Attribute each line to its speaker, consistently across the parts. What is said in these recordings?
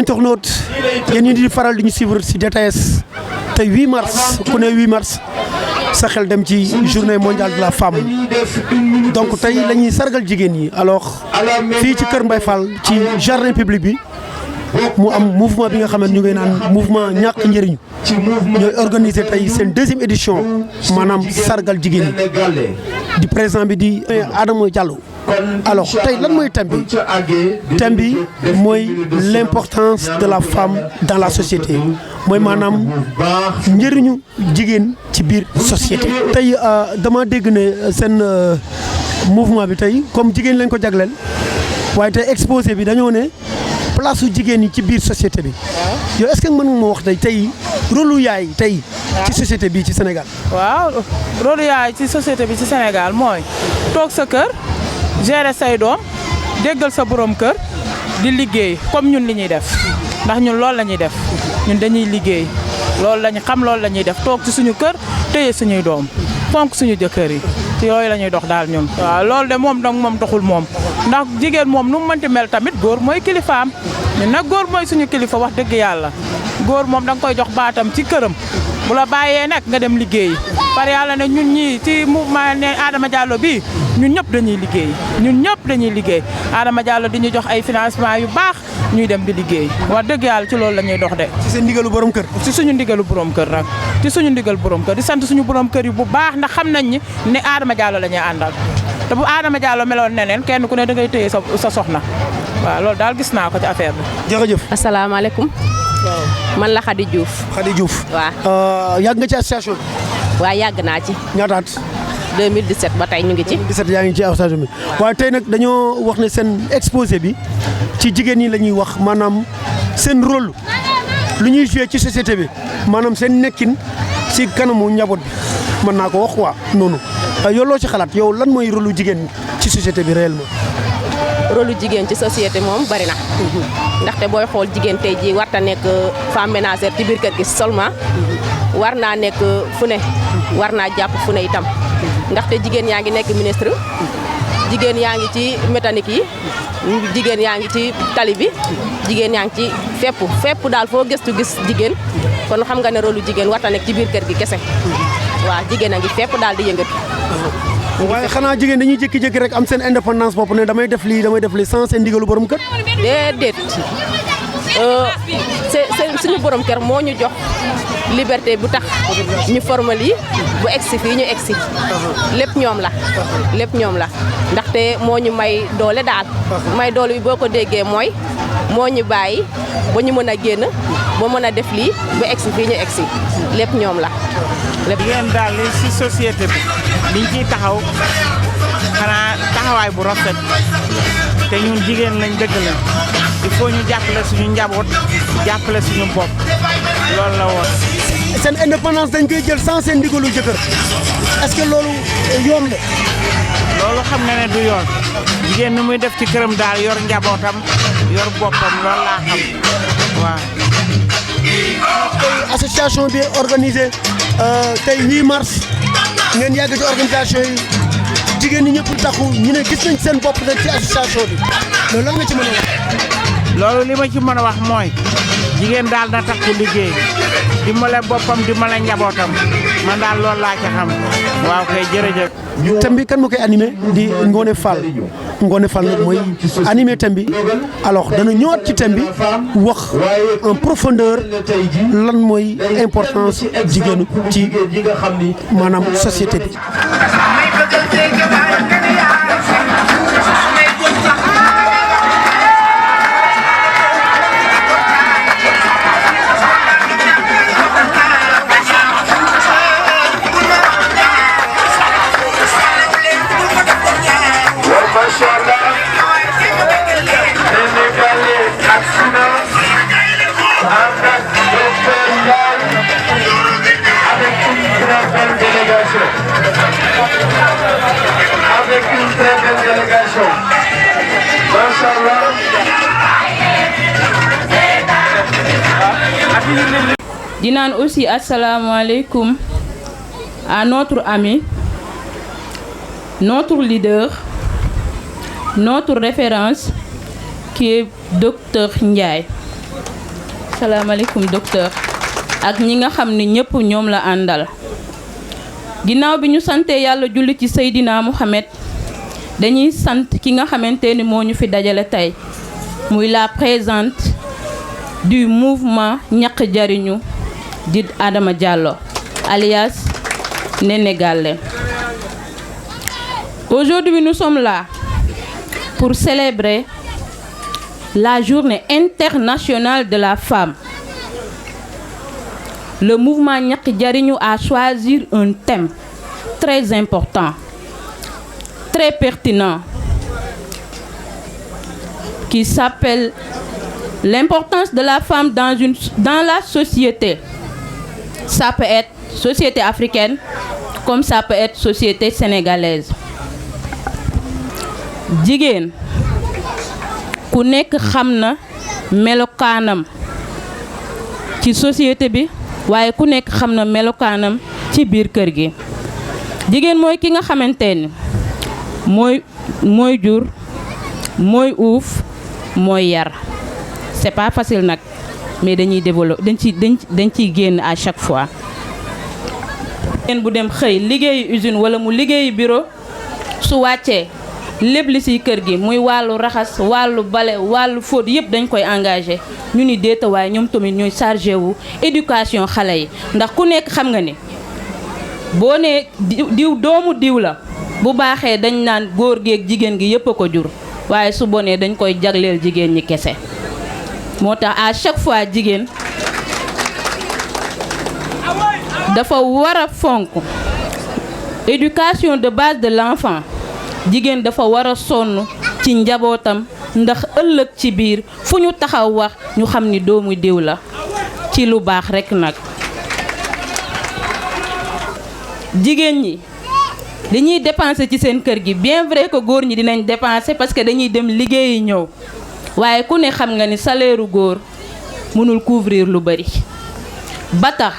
Speaker 1: internaute yéen ñi di faral di ñu suivre ci DTS tey 8 mars ku ne 8 mars sa xel dem ci journée mondiale de la femme donc tey la ñuy sargal jigéen ñi alors fii ci Kër Mbaye Fall ci jardin public bi mu am mouvement bi nga xam ne ñu ngi naan mouvement ñàkk njëriñu ñooy organiser tey seen deuxième édition maanaam sargal jigéen ñi di président bi di Adama Diallo. alors tey lan mooy thème bi mooy l'importance de la femme dans la société mooy maanaam njëriñu jigéen ci biir société. tey dama dégg ne seen mouvement bi tey comme jigéen lañ ko jagleel waaye tey exposé bi dañoo ne place su jigéen ñi ci biir société bi yow est-ce que mën nga ma wax tey rôle lu yaay tey ci société bi ci Sénégal.
Speaker 2: waaw rôle yaay ci société bi ci Sénégal mooy toog sa kër. gérer say doom déggal sa borom kër di liggéey comme ñun li ñuy def ndax ñun loolu la ñuy def ñun dañuy liggéey loolu la ñu xam loolu la ñuy def toog ci suñu kër téye suñuy doom fonk suñu jëkkër yi ci yooyu la ñuy dox daal ñun. waaw loolu de moom donc moom doxul moom ndax jigéen moom nu mu mënti mel tamit góor mooy kilifaam ñun nag góor mooy suñu kilifa wax dëgg yàlla góor moom da nga koy jox baatam ci këram bu la bàyyee nag nga dem liggéeyi par yàlla ne ñun ñii ci mouvement ne Adama Diallo bii ñun ñëpp dañuy liggéey ñun ñëpp dañuy liggéey Adama Diallo di ñu jox ay financement yu baax ñuy dem di liggéey wax dëgg yàlla ci loolu la ñuy dox de.
Speaker 1: ci seen ndigalu borom kër.
Speaker 2: ci suñu ndigalu borom kër nag ci suñu ndigal borom kër di sant suñu borom kër yi bu baax ndax xam nañ ni ne Adama Diallo la ñuy àndal te bu Adama Diallo meloon neneen kenn ku ne da ngay téye sa soxna waaw loolu daal gis naa ko ci affaire bi.
Speaker 1: jërëjëf.
Speaker 3: asalaamaaleykum. man la Khady Diouf.
Speaker 1: Khady Diouf.
Speaker 3: waaw.
Speaker 1: yàgg nga ci association bi.
Speaker 3: waaw yàgg naa ci.
Speaker 1: ñaataat.
Speaker 3: 2017 ba tey ñu ngi ci.
Speaker 1: 2017 yaa ngi ci association bi waaye tey nag dañoo wax ne seen exposé bi ci jigéen ñi la ñuy wax maanaam seen rôle lu ñuy joué ci société bi maanaam seen nekkin ci kanamu njaboot bi mën naa ko wax quoi noonu yow loo ci xalaat yow lan mooy rôle lu jigéen ci société bi réellement.
Speaker 3: rôle lu jigéen ci société moom bari na. ndaxte booy xool jigéen tey jii warta nekk femme ménagère ci biir kër gi seulement. war naa nekk fu ne. war naa jàpp fu ne itam. ndaxte jigéen yaa ngi nekk ministre. jigéen yaa ngi ci mécanique yi. jigéen yaa ngi ci tali bi. jigéen yaa ngi ci fépp daal foo gëstu gis jigéen. kon xam nga ne rôle lu jigéen warta nekk ci biir kër gi kese. waaw jigéen a ngi fépp daal di yëngatu.
Speaker 1: waaye xanaa jigéen dañuy jékki-jékki rek am seen indépendance bopp ne damay def lii sans seen ndigalu borom kër.
Speaker 3: déedéet suñu borom kër moo ñu jox liberté bu tax ñu formal yi bu egsi fii ñu egsi lépp ñoom la ndaxte moo ñu may doole daal may doole bi boo ko déggee mooy moo ñu bàyyi ba ñu mën a génn ba mën a def lii ba egsi fii ñu egsi lépp ñoom la.
Speaker 4: yéen daal li ci société bi liñ ciy taxaw xanaa taxawaay bu rafet te ñun jigéen lañ dëgg lañ il faut ñu jàppale suñu njaboot jàppale suñu bopp loolu la woon.
Speaker 1: seen indépendance dañ koy jël sans seen ndigalu jëkkër est-ce que loolu yoon la.
Speaker 4: loolu xam nga ne du yoon jigéen ni muy def ci këram daal yor njabootam yor boppam loolu laa xam waaw.
Speaker 1: tey association bi organisé tey 8 mars ngeen yàgg ci organisation yi jigéen ñi ñëpp taxu ñu ne gis nañ seen bopp rek ci association bi loolu lan nga ci mën a wax.
Speaker 4: loolu li ma ci mën a wax mooy jigéen daal na takku liggéey dimbale boppam dimbale njabootam man daal loolu laa ci xam waaw kay jërëjëf.
Speaker 1: thème bi kan moo koy animé di Ngoné Fall nag mooy animé thème bi alors dana ñëwaat ci thème bi wax en profondeur lan mooy importance jigéenu ci maanaam société bi.
Speaker 5: Avec une très belle délégation. Machallah.
Speaker 6: di naan aussi asalaamaaleykum à notre ami notre leader notre référence qui est docteur Ndiaye asalaamaaleykum docteur ak ñi nga xam ni ñëpp ñoom la àndal. ginnaaw bi ñu sante yàlla julli ci Seydina Mohamed dañuy sant ki nga xamante ni moo ñu fi dajale tey muy la présidente du mouvement ñaq jariñu di Adama Diallo alias Néné Gallé. Aujourd'hui nous sommes là pour célébrer la journée internationale de la femme. Le mouvement ñaq jariñu a choisi un thème très important, très pertinent, qui s'appelle l'importance de la femme dans la société. Ça peut être société africaine comme ça peut être société sénégalaise. Jigéen ku nekk xam na melokaanam ci société bi waaye ku nekk xam na melokaanam ci biir kër gi. Jigéen mooy ki nga xamante ni mooy jur mooy uuf mooy yar. C'est pas facile nag mais dañuy développer dañ ciy génn à chaque fois. jigéen bu dem xëy liggéeyu usine wala mu liggéeyu bureau su wàccee lépp li ci kër gi muy wàllu raxas wàllu bale wàllu fóot yëpp dañ koy engagé ñu ni déeta waaye ñoom tamit ñooy chargé wu éducation xale yi ndax ku nekk xam nga ni boo nee diw doomu diw la bu baaxee dañ naan góor geeg jigéen gi yëpp a ko jur waaye su bonee dañ koy jagleel jigéen ñi kese. moo tax à chaque fois jigéen dafa war a fonk éducation de base de l'enfant. jigéen dafa war a sonn ci njabootam ndax ëllëg ci biir fu ñu taxaw wax ñu xam ni doomu diw la ci lu baax rekk nag. jigéen ñi li ñuy dépenser ci seen kër gi bien vrai que góor ñi dinañ dépenser parce que dañuy dem liggéeyi ñëw waaye ku ne xam nga ni salaire u góor mënul couvrir lu bari. ba tax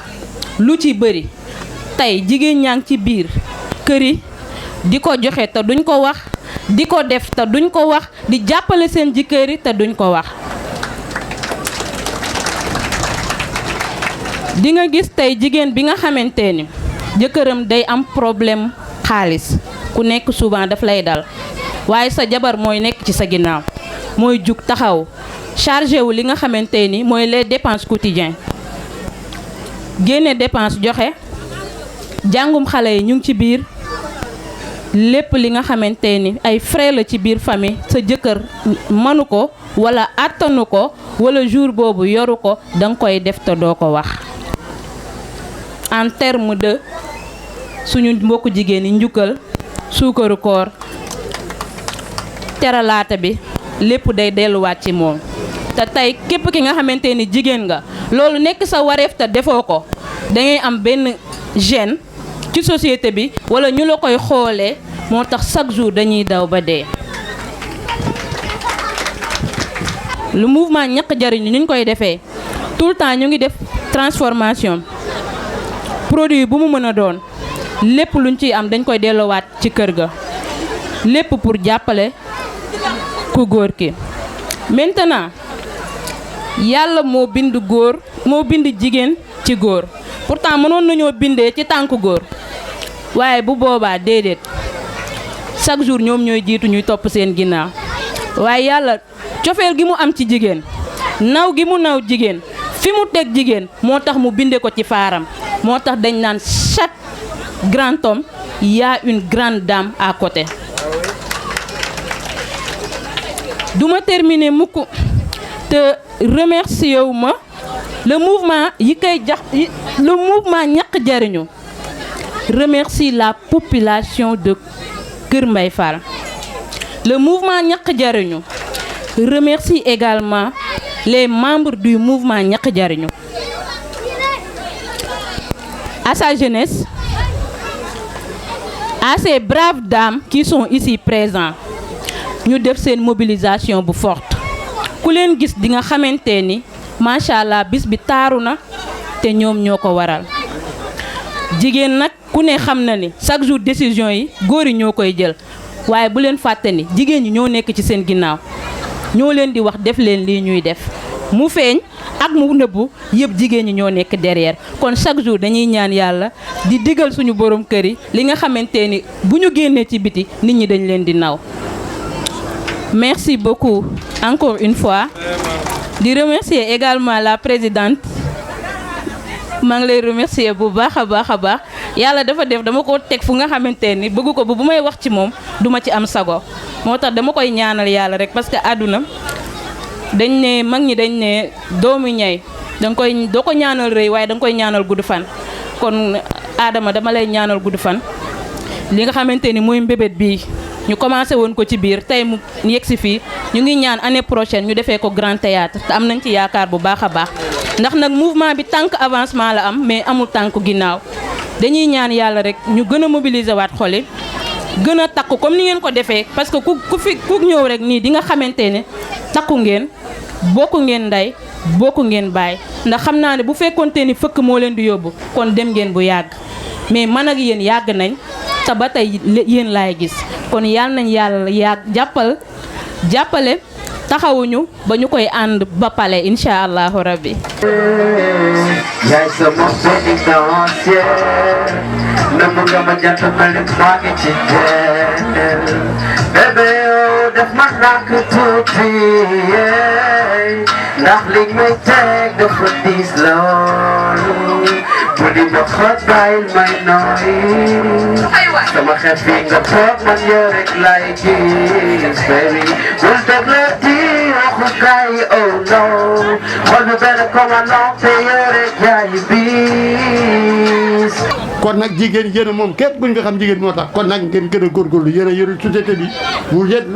Speaker 6: lu ci bari tey jigéen ñaa ngi ci biir kër yi di ko joxe te duñ ko wax di ko def te duñ ko wax di jàppale seen jëkkër yi te duñ ko wax. di nga gis tey jigéen bi nga xamante ni jëkkëram day am problème xaalis ku nekk souvent daf lay dal waaye sa jabar mooy nekk ci sa ginnaaw mooy jug taxaw chargé wu li nga xamante ni mooy les dépenses quotidiennes génne dépense joxe jàngum xale yi ñu ngi ci biir. lépp li nga xamante ni ay frais la ci biir famille sa jëkkër mënu ko wala attanu ko wala jour boobu yoru ko danga koy def te doo ko wax. en terme de suñu mbokku jigéen yi njukkal suukaru koor teralaata bi lépp day delluwaat ci moom te tey képp ki nga xamante ni jigéen nga loolu nekk sa wareef te defoo ko dangay am benn gêne ci société bi wala ñu la koy xoolee moo tax chaque jour dañuy daw ba dee. le mouvement ñaq jariñu ni ñu koy defee tout le temps ñu ngi def transformation produit bu mu mën a doon lépp luñ ciy am dañ koy delloowaat ci kër ga lépp pour jàppale ku góor ki. maintenant yàlla moo bind góor moo bind jigéen ci góor pourtant mënoon nañoo bindee ci tànku góor waaye bu boobaa déedéet chaque jour ñoom ñooy jiitu ñuy topp seen ginnaaw waaye yàlla cofeel gi mu am ci jigéen naw gi mu naw jigéen fi mu teg jigéen moo tax mu binde ko ci faaram moo tax dañ naan chaque grand homme y a une grande dame à côté. duma terminer mukk te remercier wu ma le mouvement le mouvement ñaq jariñu remercie la population de Kër Mbaye Fall. Le mouvement ñaq jariñu remercie également les membres du mouvement ñaq jariñu. À sa jeunesse, à ces braves dames qui sont ici présentes ñu def seen mobilisation bu forte ku leen gis di nga xamante ni macha allah bis bi taaru na te ñoom ñoo ko waral. jigéen nag ku ne xam na ni chaque jour décision yi góor yi ñoo koy jël waaye bu leen fàtte ni jigéen ñi ñoo nekk ci seen ginnaaw ñoo leen di wax def leen lii ñuy def mu feeñ ak mu nëbbu yëpp jigéen ñi ñoo nekk derrière kon chaque jour dañuy ñaan yàlla di digal suñu borom kër yi li nga xamante ni bu ñu génnee ci biti nit ñi dañ leen di naw. Merci beaucoup encore une fois di remercier également la présidente maa ngi lay remercier bu baax a baax yàlla dafa def dama ko teg fu nga xamante ni bëgg ko bu may wax ci moom duma ci am sago moo tax dama koy ñaanal yàlla rek parce que àdduna dañ ne mag ñi dañ ne doomu ñay doo ko ñaanal rëy waaye danga koy ñaanal gudd fan kon Adama dama lay ñaanal gudd fan li nga xamante ni mooy mbébét bii ñu commencé woon ko ci biir tey mu yegg si fii ñu ngi ñaan année prochaine ñu defee ko grand théâtre te am nañ ci yaakaar bu baax a baax ndax nag mouvement bi tànk avancement la am mais amul tànk ginnaaw dañuy ñaan yàlla rek ñu gën a mobiliser waat xol yi gën a takku comme ni ngeen ko defee parce que ku ñëw rek nii di nga xamante ne takku ngeen bokku ngeen ndey bokku ngeen baay ndax xam naa ne bu fekkonte ni fëkk moo leen di yóbbu kon dem ngeen bu yàgg mais man ak yéen yàgg nañ te ba tey yéen laay gis kon yàlla nañ yàlla jàppale taxawuñu ba ñu koy ànd ba pale incha allahu rabbi.
Speaker 5: yaay sama pénitentiaire nëbb nga ma jant mel ni maa ngi ci teel bébé yow def ma nàkk tuuti ndax li may teg dafa diis lool bu di ma xot bàyyil may nooy sama xef yi nga toog man yow rek laay gis baby bul déglati waxu gaay yi oh no xool bi benn commandant te yow rek yaay bis
Speaker 7: kon nag jigéen yéen a moom képp bu ñu nga xam jigéen moo tax kon nag ngeen gën a góorgóorlu yéen a yore société bi vous êtes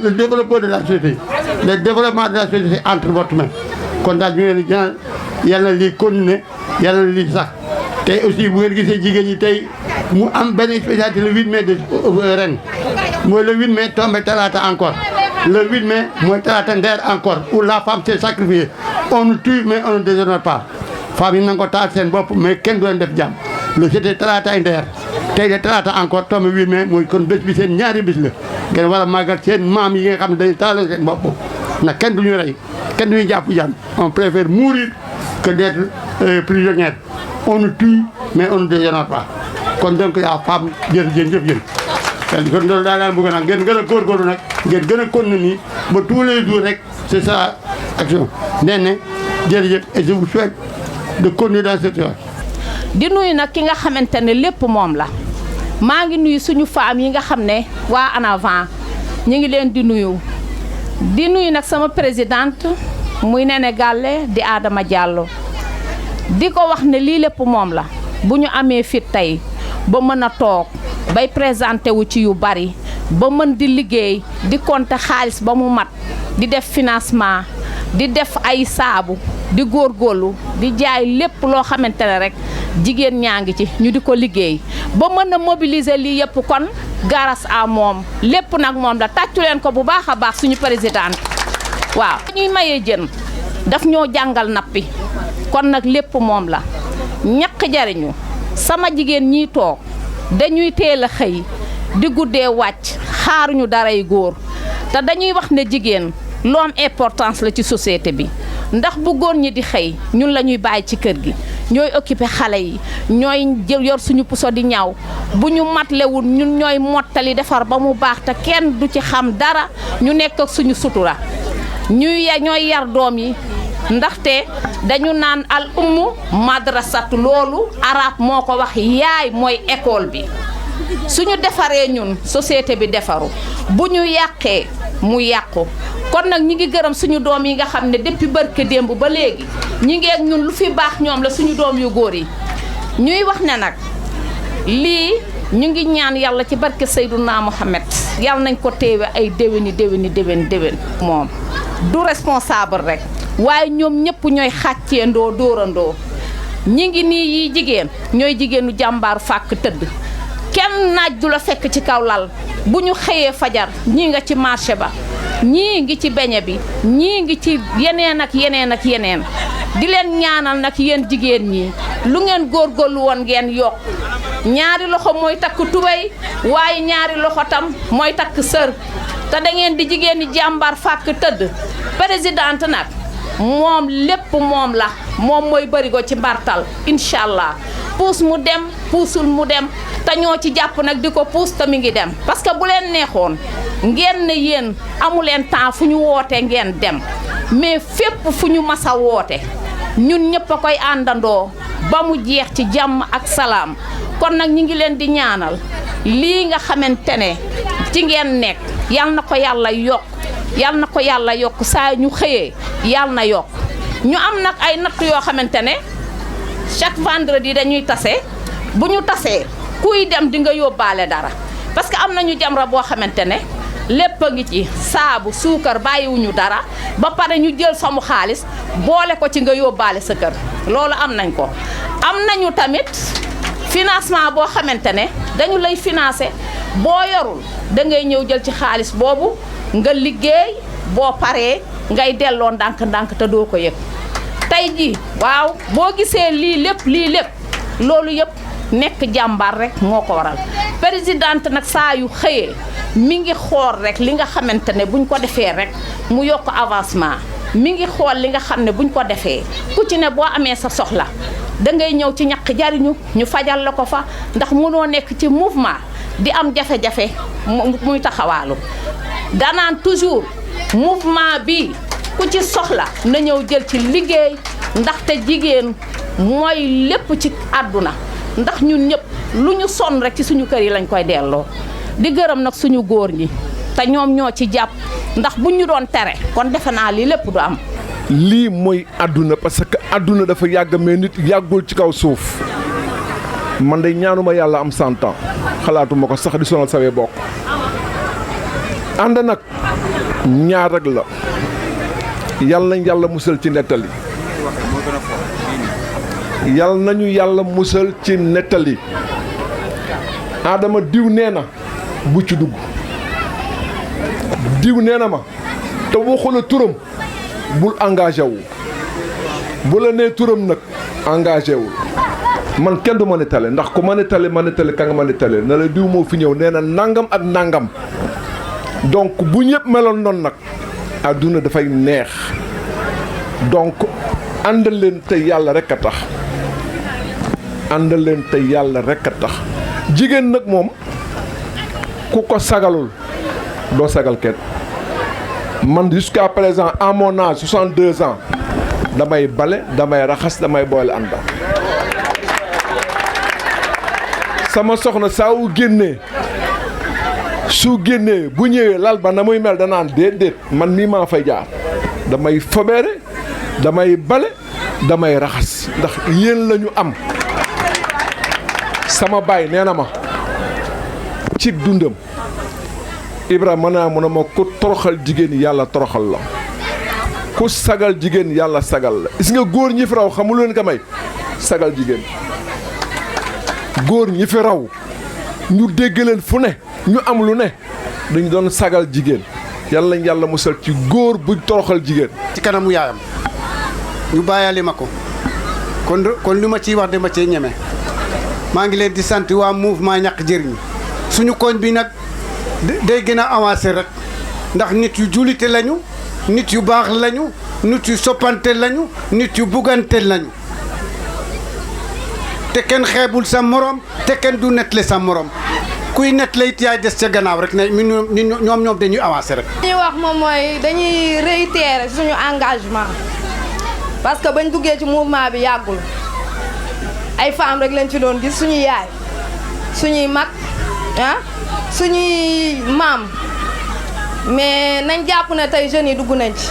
Speaker 7: le développeur de la société le développement de la société c'est entre votre main kon daal ñu ngeen di ñaan yàlla lii continuer yàlla lii sax tey aussi bu ngeen gisee jigéen ñi tey mu am benn spécialité le 8 mai de ren mooy le 8 mai tombé talaata encore le 8 mai mooy talaata ndeer encore où la femme s'est sacrifiée on nous tue mais on ne déshonore pas femme yi na ko taal seen bopp mais kenn du leen def jàmm le c'était talaata ndeer tey de talaata encore tombé 8 mai mooy kon bés bi seen ñaari bés la ngeen war a màggal seen maam yi nga xam ne dañuy taal seen bopp nag kenn du ñu rey kenn du ñu jàpp jàmm on préfère mourir que d'être prisonnier on nous tue mais on ne déshonore pas kon donc yaa femme jërëjëf yéen kon loolu daal bëgg nag ngeen gën a góorgóorlu nag ngeen gën a continuer nii ba tous les jours rek c'est ça action nee na jërëjëf et je vous souhaite de continuer dans cette voie.
Speaker 8: di nuyu nag ki nga xamante ne lépp moom la maa ngi nuyu suñu femmes yi nga xam ne waa en avant ñu ngi leen di nuyu nag sama présidente muy Néné Galle di Adama Diallo di ko wax ne lii lépp moom la bu ñu amee fit tey ba mën a toog bay présenté wu ci yu bari ba mën di liggéey di compter xaalis ba mu mat di def financement di def ay saabu di góorgóorlu di jaay lépp loo xamante ne rek jigéen ñaa ngi ci ñu di ko liggéey ba mën a mobiliser lii yëpp kon grâce à moom lépp nag moom la tàccu leen ko bu baax a baax suñu présidente waaw. ñuy mayee jën daf ñoo jàngal nappi kon nag lépp moom la ñaq jariñu sama jigéen ñiy toog dañuy teel a xëy di guddee wàcc xaaruñu daray góor te dañuy wax ne jigéen lu am importance la ci société bi ndax bu góor ñi di xëy ñun la ñuy bàyyi ci kër gi ñooy occupé xale yi ñooy yor suñu puso di ñaw bu ñu matlewul ñun ñooy mottali defar ba mu baax te kenn du ci xam dara ñu nekk ak suñu sutura ñooy yar doom yi ndaxte dañu naan al ummu madrasatu loolu arab moo ko wax yaay mooy école bi suñu defaree ñun société bi defaru bu ñu yàqee mu yàqu kon nag ñi ngi gërëm suñu doom yi nga xam ne depuis barke démb ba léegi ñi ngi ak ñun lu fi baax ñoom la suñu doom yu góor yi ñuy wax ne nag lii ñu ngi ñaan yàlla ci barke Seydouna Mohamed yàlla nañ ko teewe ay déwén moom du responsable rek waaye ñoom ñëpp ñooy xàcceendoo dóorandoo ñi ngi nii yi jigéen ñooy jigéenu jàmbaar fàkk tëdd kenn naaj du la fekk ci kaw lal bu ñu xëyee fajar ñii nga ci marché ba ñii ngi ci beñe bi ñii ngi ci yeneen ak yeneen di leen ñaanal nag yéen jigéen ñi lu ngeen góorgóorlu woon ngeen yokk ñaari loxo mooy takk tubéy waaye ñaari loxo tam mooy takk sër te da ngeen di jigéen ñi jàmbaar fàkk tëdd présidente nag moom lépp moom la moom mooy bërigo ci mbartal incha allah puus mu dem puusul mu dem te ñoo ci jàpp nag di ko puus te mi ngi dem parce que bu leen neexoon ngeen ne yéen amu leen temps fu ñu woote ngeen dem mais fépp fu ñu mas a woote ñun ñëpp a koy àndandoo ba mu jeex ci jàmm ak salaam kon nag ñi ngi leen di ñaanal lii nga xamante ne ci ngeen nekk yal na ko yàlla yokk yal na ko yàlla yokk saa ñu xëyee yal na yokk ñu am nag ay natt yoo xamante ne chaque vendredi dañuy tase bu ñu tasee kuy dem di nga yóbbaale dara parce que am nañu Jamra boo xamante ne lépp a ngi ci saabu suukar bàyyiwuñu dara ba pare ñu jël samu xaalis boole ko ci nga yóbbaale sa kër loolu am nañ ko am nañu tamit financement boo xamante ne dañu lay financer boo yorul da ngay ñëw jël ci xaalis boobu nga liggéey boo paree ngay delloo ndànk-ndànk te doo ko yëg tey ji waaw boo gisee lii lépp loolu yëpp nekk jàmbaar rek moo ko waral présidente nag saa yu xëyee mi ngi xool rek li nga xamante ne buñ ko defee rek mu yokk avancement mi ngi xool li nga xam ne buñ ko defee ku ci ne boo amee sa soxla da ngay ñëw ci ñaq jariñu ñu fajal la ko fa ndax mënoo nekk ci mouvement di am jafe-jafe muy taxawaalu danaan toujours mouvement bi ku ci soxla na ñëw jël ci liggéey ndaxte jigéen mooy lépp ci àdduna ndax ñun ñëpp lu ñu sonn rek ci suñu kër yi lañ koy delloo di gërëm nag suñu góor ñi te ñoom ñoo ci jàpp ndax buñ ñu doon tere kon defe naa lii lépp du am.
Speaker 9: lii mooy àdduna parce que àdduna dafa yàgg mais nit yàggul ci kaw suuf man de ñaanuma yàlla am 100 ans xalaatuma ko sax di sonal sawee bokk ànd nag ñaar rek la yàlla nañ yàlla musal ci nettali yàlla nañu yàlla musal ci nettali Adama diw nee na bu ci dugg diw nee na ma te waxu la turam bul engagé wu bu la nee turam nag engagé wul man kenn du ma nettali ndax ku ma nettali ka nga ma nettali na la diw moo fi ñëw nee na nangam ak nangam donc bu ñëpp meloon noonu nag àdduna dafay neex donc àndal leen te yàlla rek a tax àndal leen te yàlla rek a tax jigéen nag moom ku ko sagalul doo sagal kenn man jusqu'à présent à mon âge 62 ans damay bale damay raxas damay boole ànda sama soxna saa wu génnee su génnee bu ñëwee lal ba na muy mel danaan déedéet man mii maa fay jaar damay fobeere damay bale damay raxas ndax yéen la ñu am sama baay nee na ma ci dundam Ibrahima naa mu ne ma ku toroxal jigéen yàlla toroxal la ku sagal jigéen yàlla sagal la gis nga góor ñi fi raw xamul leen ka may sagal jigéen góor ñi fi raw ñu dégg leen fu ne ñu am lu ne dañu doon sagal jigéen yàlla nañ yàlla musal ci góor bu toroxal jigéen.
Speaker 10: ci kanamu yaayam ñu bàyyaale ma ko kon li ma ciy wax dama cee ñeme maa ngi leen di sant waa mouvement ñàkk jëriñu suñu koñ bi nag day gën a avancé rek ndax nit yu jullite lañu nit yu baax lañu nit yu soppante lañu nit yu buggante lañu te kenn xeebul sa morom te kenn du netle sa morom kuy netle it yaay des ca gannaaw rek ne ñoom dañuy avancé rek.
Speaker 11: li ñuy wax moom mooy dañuy réitérer suñu engagement parce que bañ duggee ci mouvement bi yàggul ay femmes rek lañ ci doon gis suñuy yaay suñuy mag suñuy maam mais nañ jàpp ne tey jeunes yi dugg nañ ci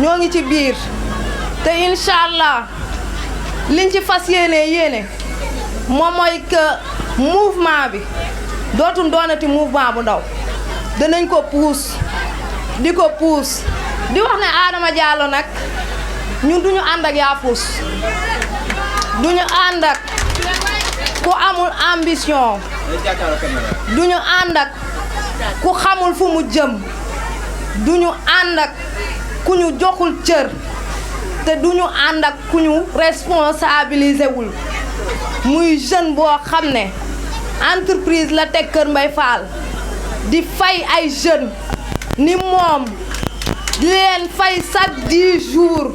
Speaker 11: ñoo ngi ci biir te incha allah liñ ci fas yéene moom mooy que mouvement bi dootul doonati mouvement bu ndaw danañ ko puus di ko puus di wax ne Adama Diallo nag ñun duñu ànd ak yaa puus duñu ànd ak ku amul ambition duñu ànd ak ku xamul fu mu jëm duñu ànd ak ku ñu joxul cër te duñu ànd ak ku ñu responsabilisé wul muy jeune boo xam ne entreprise la teg Kër Mbay Fall di fay ay jeunes ni moom di leen fay chaque 10 jours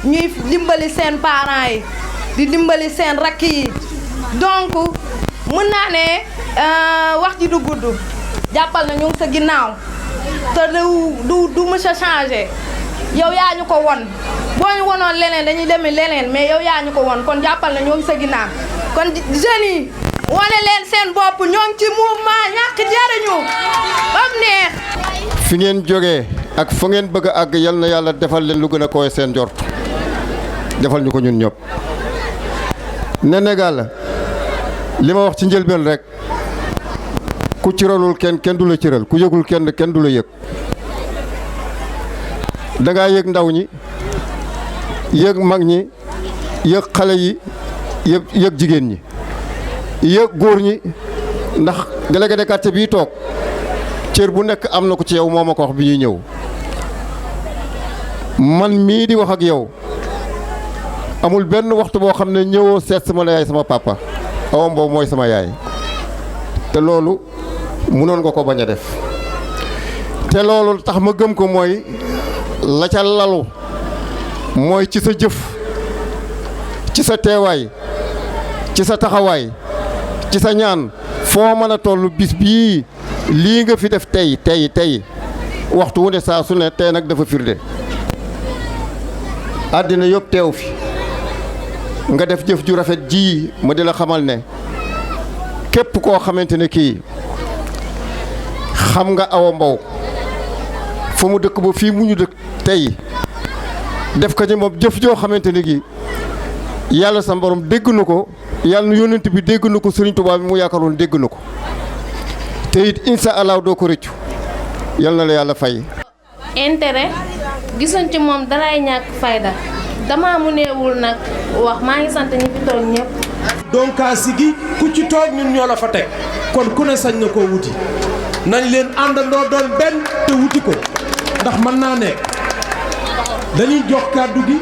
Speaker 11: ñuy dimbali seen parents yi di dimbali seen rakk yi donc mën naa ne wax ji du gudd jàppal na ñu ngi sa ginnaaw te du mës a changé yow yaa ñu ko won boo ñu wonoon leneen dañuy demi leneen mais yow yaa ñu ko won kon jàppal na ñoo ngi sa ginnaaw kon jeunes yi wane leen seen bopp ñoo ngi ci mouvement ñàkk jariñu ba mu neex.
Speaker 12: fi ngeen jógee ak fa ngeen bëgg a àgg yal na yàlla defal leen lu gën a koy seen njort defal ñu ko ñun ñëpp. Sénégal li ma wax ci njëlbeen rek ku ciralul kenn du la ciral ku yëgul kenn du la yëg da ngaa yëg ndaw ñi yëg mag ñi yëg xale yi yëg jigéen ñi yëg góor ñi ndax délégué de quartier bii toog cër bu nekk am na ko ci yow moo ma ko wax bi ñuy ñëw man mii di wax ak yow amul benn waxtu boo xam ne ñëwoo seet sama yaay sama papa Awa Mbow mooy sama yaay te loolu mënoon nga ko bañ a def te loolu tax ma gëm ko mooy la ca lalu mooy ci sa jëf ci sa teewaay ci sa taxawaay ci sa ñaan foo mën a toll bis bii lii nga fi def tey waxtu wu ne saa su ne tey nag dafa firnde àddina yëpp teew fi nga def jëf ju rafet ji ma di la xamal ne képp koo xamante ne kii xam nga Awa Mbow fa mu dëkk ba fii mu ñu dëkk tey def ko ci moom jëf joo xamante ne kii yàlla sa borom dégg na ko yàlla na yónnent bi dégg na ko Sëriñ Tuubaa bi mu yaakaaroon dégg na ko te it incha allah doo ko rëccu yal na la yàlla fay.
Speaker 13: intérêt gisuñ ci moom daraay ñàkk fayda dama mu neewul nag wax maa ngi sant ñi fi toog ñëpp.
Speaker 14: donc sigi ku ci toog ñun ñoo la fa teg kon ku ne sañ na koo wuti nañ leen àndandoo doon benn te wuti ko ndax mën naa nekk dañuy jox kàddu gi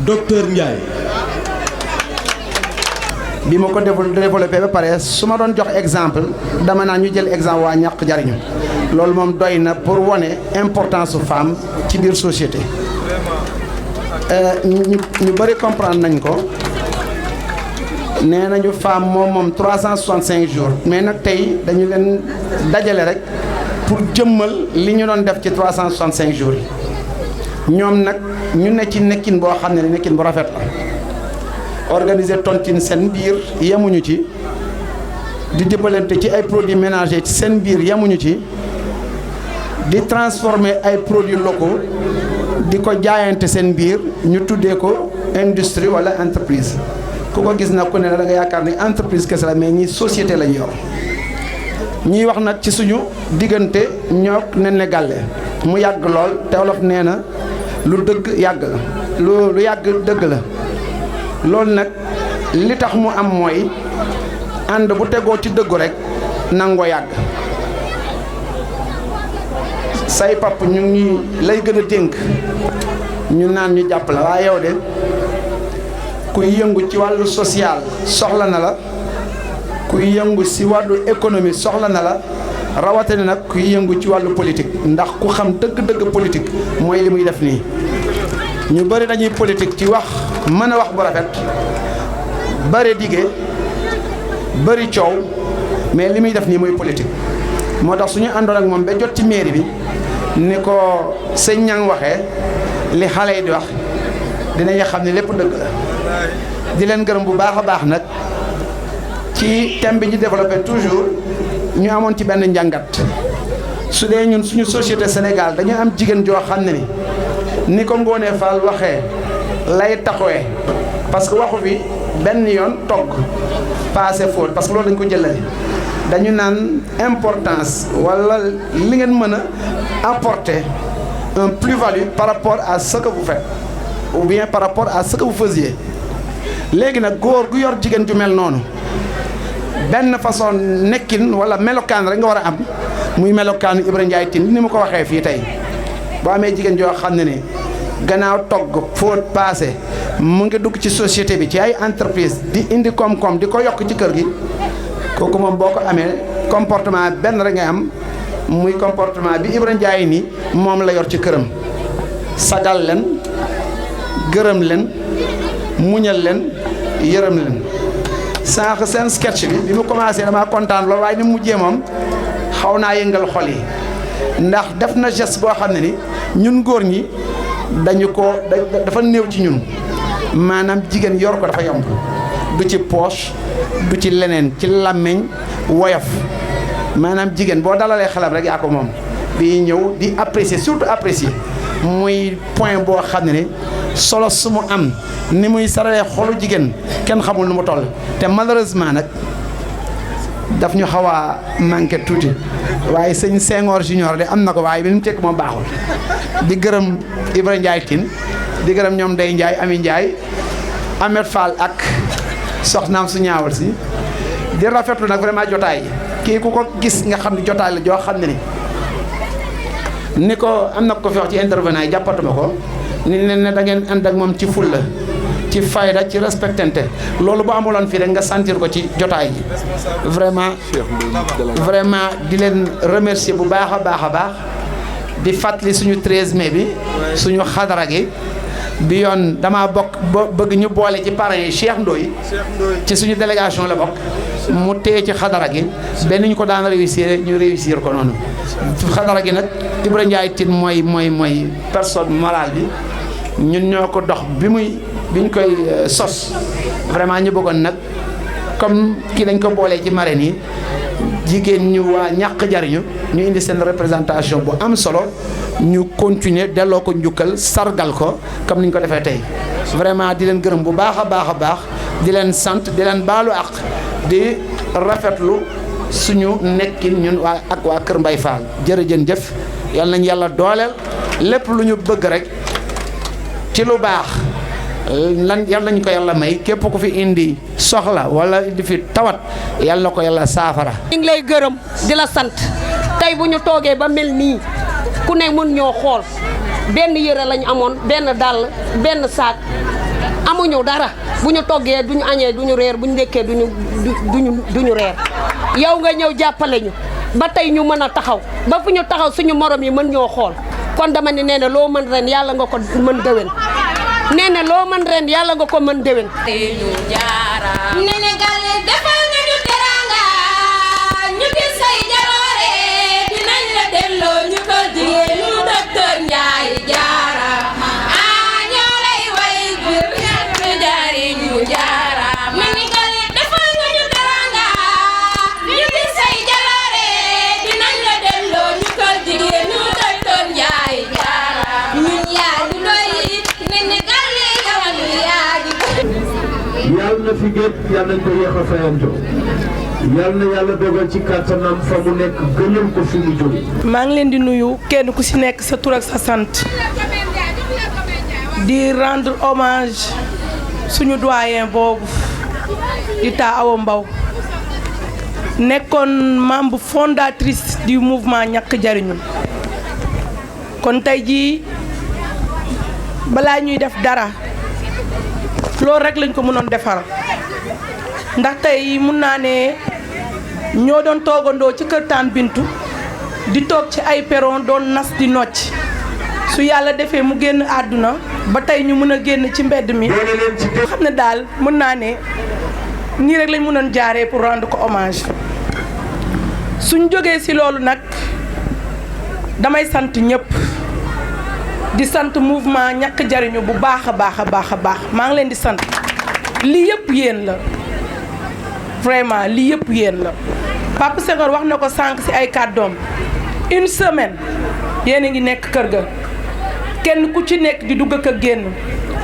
Speaker 14: docteur Ndiaye.
Speaker 15: bi ma ko développé ba pare su ma doon jox exemple dama naa ñu jël exemple waa ñàkk jariñu loolu moom doy na pour wane importance su femme ci biir société ñu bëri comprendre nañ ko nee nañu femme moom 365 jours mais nag tey dañu leen dajale rek pour jëmmal li ñu doon def ci 365 jours yi ñoom nag ñu ne ci nekkin boo xam ne nekkin bu rafet la organiser tontine seen biir yemuñu ci di dimbalante ci ay produits ménagers ci seen biir yemuñu ci di transformer ay produits locaux di ko jaayante seen biir ñu tuddee ko industrie wala entreprise ku ko gis nag ku ne da nga yaakaar ni entreprise kese la mais ñi société lañ yor ñuy wax nag ci suñu diggante ñook Néné Galle mu yàgg lool te wolof nee na lu dëgg yàgg la lu yàgg dëgg la loolu nag li tax mu am mooy ànd bu tegoo ci dëggu rek nangoo yàgg say pap ñu ngi lay gën a dénk ñu naan ñu jàpp la waaye yow de kuy yëngu ci wàllu social soxla na la kuy yëngu ci wàllu économie soxla na la rawatina nag kuy yëngu ci wàllu politique ndax ku xam dëgg-dëgg politique mooy li muy def nii ñu bëri dañuy politique ci wax mën a wax bu rafet bëri dige bëri coow mais li muy def nii mooy politique moo tax suñu àndoon ak moom ba jot ci mairie bi ni ko sëñ ñang waxee li xale yi di wax dinañ xam ne lépp dëgg la di leen gërëm bu baax a baax nag ci thème bi ñu développé toujours ñu amoon ci benn njàngat su dee ñun suñu société Sénégal dañu am jigéen joo xam ne ni ko Ngoné Fall waxee lay taxawee parce que waxu bi benn yoon togg passé faute parce que loolu dañ ko jëlale dañu naan importance wala li ngeen mën a apporter un plus-value par rapport à ce que vous faites ou bien par rapport à ce que vous faisiez léegi nag góor gu yor jigéen ju mel noonu benn façon nekkin wala melokaan rek nga war a am muy melokaanu Ibra Ndiaye Tine ni ma ko waxee fii tey boo amee jigéen joo xam ne ni gannaaw togg fóot passé mu ngi dugg ci société bi ci ay entreprise di indi koom-koom di ko yokk ci kër gi kooku moom boo ko amee comportement benn rek ngay am muy comportement bi Ibra Ndiaye nii moom la yor ci këram sagal leen gërëm leen muñal leen yërëm leen sànq seen sketch bi mu commencé damaa kontaan lool waaye ni mu mujjee moom xaw naa yëngal xol yi ndax def na geste boo xam ne ni ñun góor ñi dafa néew ci ñun maanaam jigéen yor ko dafa yomb du ci poche du ci leneen ci làmmiñ woyof maanaam jigéen boo dalalee xelam rek yaa ko moom bi ñëw di apprécier surtout apprécier muy point boo xam ne ni solo su mu am ni muy saralee xolu jigéen kenn xamul nu mu toll te malheureusement nag daf ñu xaw a manqué tuuti waaye sëñ Senghor Junior de am na ko waaye bi mu tekk moom baaxul di gërëm Ibra Ndiaye Tine di gërëm ñoom Ndeye Ndiaye Ami Ndiaye Ahmed Fall ak soxnaam su ñaawal si di rafetlu nag vraiment jotaay kii ku ko gis nga xam ne jotaay la joo xam ne ni ko am na ko fi wax ci intervenant yi jàppatuma ko ni ne da ngeen ànd ak moom ci fulla ci fayda ci respectante loolu bu amuloon fii rek nga sentir ko ci jotaay ji vraiment di leen remercier bu baax a baax di fàttali suñu 13 mai bi suñu xadara gi bi yoon dama bëgg ñu boole ci parrain yi Cheikh Ndoye ci suñu délégation la bokk mu téye ci xadara gi benn ñu ko daan réussir ñu réussir ko noonu xadara gi nag Ibra Ndiaye Tine mooy personne morale bi ñun ñoo ko dox biñ koy sos vraiment ñu bëggoon nag comme kii dañ ko boolee ci marraine yi jigéen ñu waa ñàkk jariñu ñu indi seen représentation bu am solo ñu continuer delloo ko njukkal sargal ko comme niñ ko defee tey vraiment di leen gërëm bu baax a baax di leen sant di leen baalu ak di rafetlu suñu nekkin ñun ak waa Kër Mbaye Fall jërëjëf yal nañ yàlla dooleel lépp lu ñu bëgg rek ci lu baax yal nañ ko yàlla may képp ku fi indi soxla wala di fi tawat yal na ko yàlla saafara.
Speaker 16: ñu ngi lay gërëm di la sant tey bu ñu toogee ba mel nii ku ne mën ñoo xool benn yëre lañu amoon benn dàll benn saak amuñu dara bu ñu toggee duñu añee duñu reer bu ñu ndekkee duñu reer yow nga ñëw jàppale ñu ba tey ñu mën a taxaw ba fu ñu taxaw suñu morom yi mën ñoo xool kon dama ne nee na loo mën ren yàlla nga ko mën déwén nee na loo mën ren yàlla nga ko mën déwén.
Speaker 17: defal nga ñu teranga ñu gis say jaloore dinañ la delloo ñu ko jigéen ñu docteur Ndiaye Diarra ñoo lay way bir ñu jaari ñu jaara defal nga ñu teranga ñu gis say jaloore dinañ la delloo ñu ko jigéen ñu docteur Ndiaye Diarra ñun yaa ñu doy ne gàlle yawan yaa ji
Speaker 5: yàlla na fi géej yàlla nañ ko yéex a fayantoo yàlla na yàlla dogal ci kàttanam fa mu nekk gënal ko fi mu jóge.
Speaker 18: maa ngi leen di nuyu kenn ku ci nekk sa tur ak sa sant di rendre hommage suñu doyen boobu di taa Awa Mbow nekkoon membre fondatrice du mouvement ñàkk jariñu kon tey jii balaa ñuy def dara loolu rek lañ ko mënoon defar ndax tey mun naa ne ñoo doon toogandoo ci kër Tante Bintu di toog ci ay peron doon nas di nocc su yàlla defee mu génn àdduna ba tey ñu mën a génn ci mbedd mi xam ne daal mën naa ne nii rek lañ mënoon jaaree pour rendre ko hommage suñ jógee ci loolu nag damay sant ñëpp di sant mouvement ñàkk jariñu bu baax a baax maa ngi leen di sant lii yëpp yéen la vraiment lii yëpp yéen la Papa Senghor wax na ko sànq ci ay kàddoom une semaine yéen a ngi nekk kër ga kenn ku ci nekk di dugg ak a génn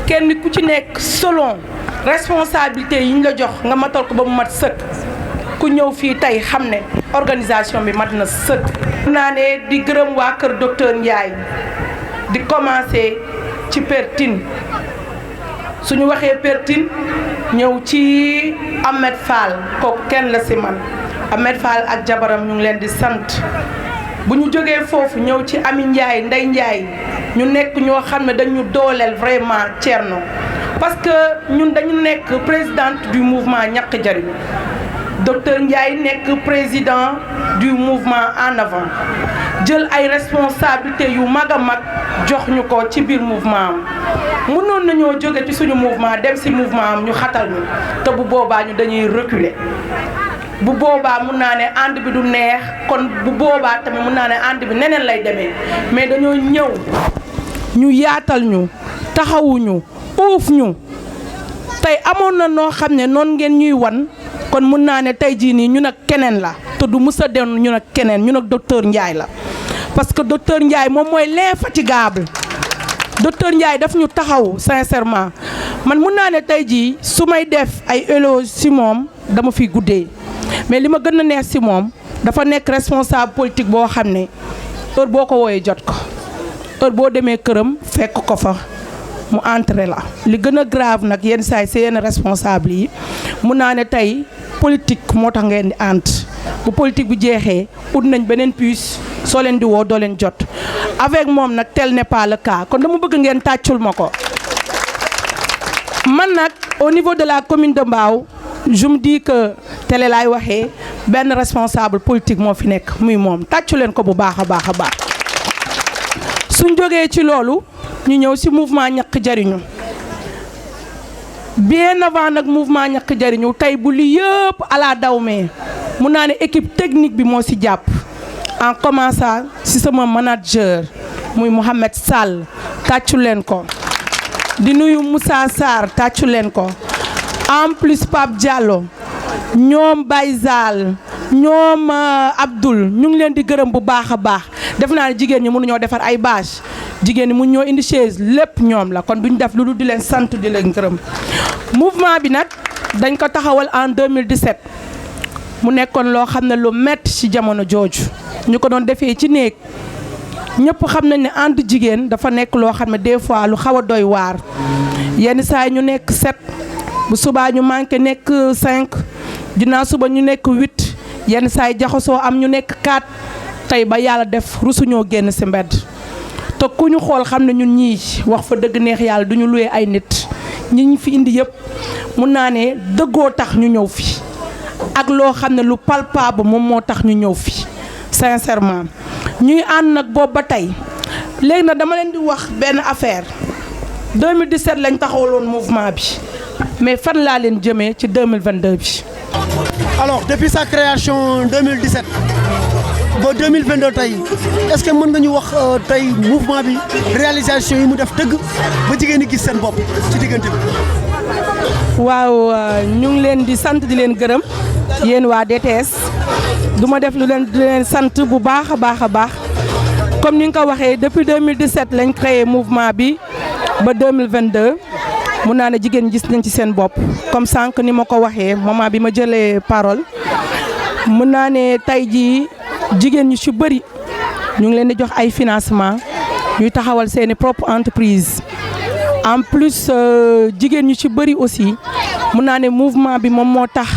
Speaker 18: kenn ku ci nekk selon responsabilité yi ñu la jox nga matal ko ba mu mat sëkk ku ñëw fii tey xam ne organisation bi mat na sëkk. naa ne di gërëm waa kër docteur Ndiaye di commencer ci Père Tine suñu waxee Père Tine ñëw ci Ahmed Fall kooku kenn la ci man Ahmed Fall ak jabaram ñu ngi leen di sant bu ñu jógee foofu ñëw ci Ami Ndiaye Ndey Ndiaye ñu nekk ñoo xam ne dañu dooleel vraiment Thierno parce que ñun dañu nekk présidente du mouvement ñàkk jariñu docteur Ndiaye nekk président du mouvement En Avant jël ay responsabilités yu mag a mag jox ñu ko ci biir mouvement am mënoon nañoo jóge ci suñu mouvement dem si mouvement am ñu xatal ñu te bu boobaa ñu dañuy reculer bu boobaa mun naa ne ànd bi du neex kon bu boobaa tamit mun naa ne ànd bi neneen lay demee mais dañoo ñëw ñu yaatal ñu taxawuñu uuf ñu tey amoon na noo xam ne noonu ngeen ñuy wan kon mun naa ne tey jii nii ñun ak keneen la te du mus a den ñun ak keneen ñun ak docteur Ndiaye la parce que docteur Ndiaye moom mooy l'infatigable docteur Ndiaye daf ñu taxaw sincèrement man mun naa ne tey jii su may def ay éloge si moom dama fiy guddee mais li ma gën a neex si moom dafa nekk responsable politique boo xam ne heure boo ko wooyee jot ko heure boo demee këram fekk ko fa mu entré la li gën a grave nag yenn saa yi si yenn responsable yi mun naa ne tey politique moo tax ngeen di ànd bu politique bi jeexee ut nañ beneen puce soo leen di woo doo leen jot avec moom nag tel n'est pas le cas kon dama bëgg ngeen tàccul ma ko man nag au niveau de la commune de Mbao je me dis que télé laay waxee benn responsable politique moo fi nekk muy moom tàccu leen ko bu baax a baax a baax suñ jógee ci loolu ñu ñëw ci mouvement ñàkk jariñu bien avant nag mouvement ñàkk jariñu tey bu li yëpp ala dawmee mun naa ne équipe technique bi moo ci jàpp en commençant ci sama manager muy Mohamed Sall tàccu leen ko di nuyu Moussa Sarr tàccu leen ko en plus Pape Diallo ñoom Bayzal ñoom Abdoul ñu ngi leen di gërëm bu baax a baax def naa ne jigéen ñi mënuñoo defar ay bâche jigéen ñi mun ñoo indi chaise lépp ñoom la kon duñ def lu dul di leen sant di leen gërëm mouvement bi nag dañ ko taxawal en 2017 mu nekkoon loo xam ne lu metti ci jamono jooju ñu ko doon defee ci néeg ñëpp xam nañ ne ànd jigéen dafa nekk loo xam ne des fois lu xaw a doy waar yenn saa yi ñu nekk 7 bu subaa ñu manqué nekk 5 ginnaaw suba ñu nekk 8 yenn saa yi jaxasoo am ñu nekk 4 tey ba yàlla def rusuñoo génn ci mbedd te ku ñu xool xam ne ñun ñii wax fa dëgg neex yàlla duñu luwee ay nit ñi ñu fi indi yëpp mun naa ne dëggoo tax ñu ñëw fi ak loo xam ne lu palpable moom moo tax ñu ñëw fi sincèrement ñuy ànd nag boobu ba tey léegi nag dama leen di wax benn affaire 2017 lañ taxawaloon mouvement bi mais fan laa leen jëmee ci 2022 bi.
Speaker 1: alors depuis sa création 2017 ba 2022 tey est-ce que mën nga ñu wax tey mouvement bi réalisation yi mu def dëgg ba jigéen ñi gis seen bopp ci diggante bi.
Speaker 18: waaw ñu ngi leen di sant di leen gërëm yéen waa DTS du ma def lu leen di leen sant bu baax a baax a baax comme ni nga ko waxee depuis 2017 lañ créé mouvement bi ba 2022 mun naa ne jigéen gis nañ ci seen bopp comme sànq ni ma ko waxee moment bi ma jëlee parole mun naa ne tey jii jigéen ñi ci bëri ñu ngi leen di jox ay financement ñuy taxawal seeni propre entreprise en plus jigéen ñu ci bëri aussi mun naa ne mouvement bi moom moo tax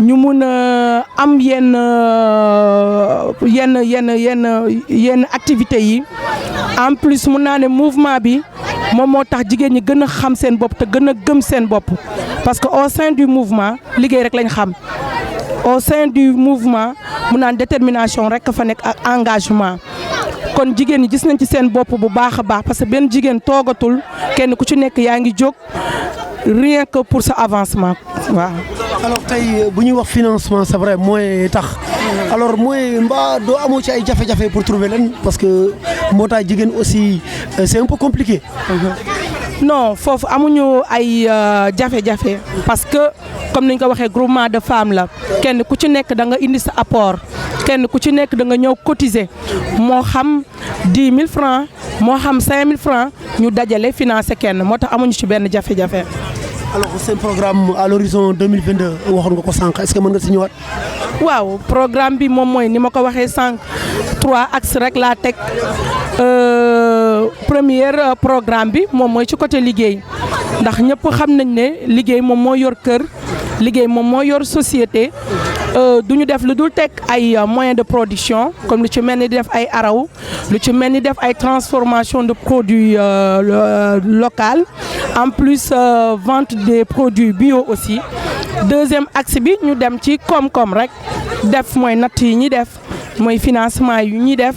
Speaker 18: ñu mun a am yenn activités yi en plus mun naa ne mouvement bi moom moo tax jigéen ñi gën a xam seen bopp te gën a gëm seen bopp parce que au sein du mouvement liggéey rek lañ xam au sein du mouvement mun naan détermination rek fa nekk ak engagement kon jigéen ñi gis nañ ci seen bopp bu baax a baax parce que benn jigéen toogatul kenn ku ci nekk yaa ngi jóg rien que pour sa avancement waaw.
Speaker 1: alors tey bu ñuy wax financement c'est vrai mooy tax alors mooy mbaa doo amoo ci ay jafe-jafe pour trouver leen parce que mbootaay jigéen aussi c'est un peu compliqué.
Speaker 18: non foofu amuñu ay jafe-jafe parce que comme ni ñu ko waxee groupement de femmes la kenn ku ci nekk da nga indi sa apport kenn ku ci nekk da nga ñëw cotiser moo xam 10 000 francs moo xam 5 000 francs ñu dajale financer kenn moo tax amuñu ci benn jafe-jafe.
Speaker 1: alors seen programme à l'horizon 2022 waxoon nga ko sànq est-ce que mën nga si ñëwaat.
Speaker 18: waaw programme bi moom mooy ni ma ko waxee sànq 3 axes rek laa teg première programme bi moom mooy ci côté liggéey ndax ñëpp xam nañ ne liggéey moom moo yor kër liggéey moom moo yor société du ñu def lu dul teg ay moyens de production comme lu ci mel ni di def ay araw lu ci mel ni def ay transformation de produits local en plus vente des produits bio aussi deuxième axe bi ñu dem ci koom-koom rek def mooy natt yi ñuy def mooy financement yu ñuy def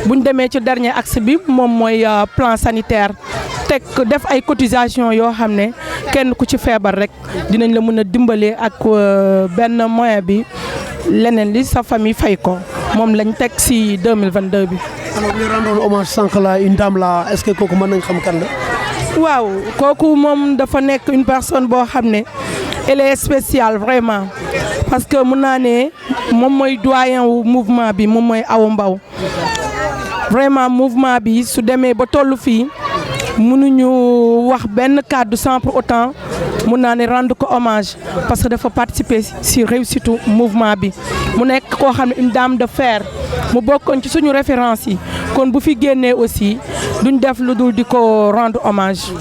Speaker 18: buñ demee ci dernier axe bi moom mooy plan sanitaire teg def ay cotisation yoo xam ne kenn ku ci feebar rek dinañ la mën a dimbalee ak benn moyen bi leneen li sa famille fay ko moom lañ teg ci 2022 bi.
Speaker 1: alors ñu rendoon hommage sànq la une dame là est-ce que kooku mën nañ xam kan la.
Speaker 18: waaw kooku moom dafa nekk une personne boo xam ne elle est spéciale vraiment parce que mun naa ne moom mooy doyen wu mouvement bi moom mooy Awa Mbaw vraiment mouvement bi su demee ba tollu fii mënuñu wax benn kàddu sans pour autant mun naa ne rendre ko hommage parce que dafa participer ci réussite mouvement bi mu nekk koo xam ne une dame de fer mu bokkoon ci suñu référence yi kon bu fi génnee aussi duñ def lu dul di ko rendre hommage.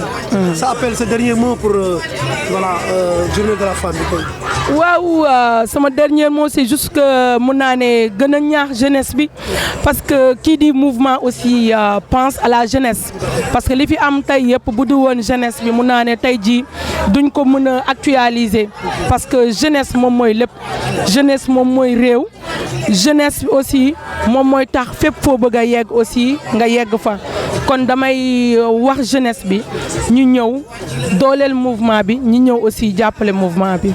Speaker 1: ça appelle ce dernier mot pour journée de la femme bi.
Speaker 18: waaw sama dernier mot c'est juste que mun naa ne gën a ñaax jeunesse bi parce que kii di mouvement aussi pense à la jeunesse parce que li fi am tey yëpp bu du woon jeunesse bi mun naa ne tey jii duñ ko mën a actualiser parce que jeunesse moom mooy lépp jeunesse moom mooy réew jeunesse bi aussi moom mooy tax fépp foo bëgg a yegg aussi nga yegg fa kon damay wax jeunesse bi ñu ñëw dooleel mouvement bi ñu ñëw aussi jàppale mouvement bi.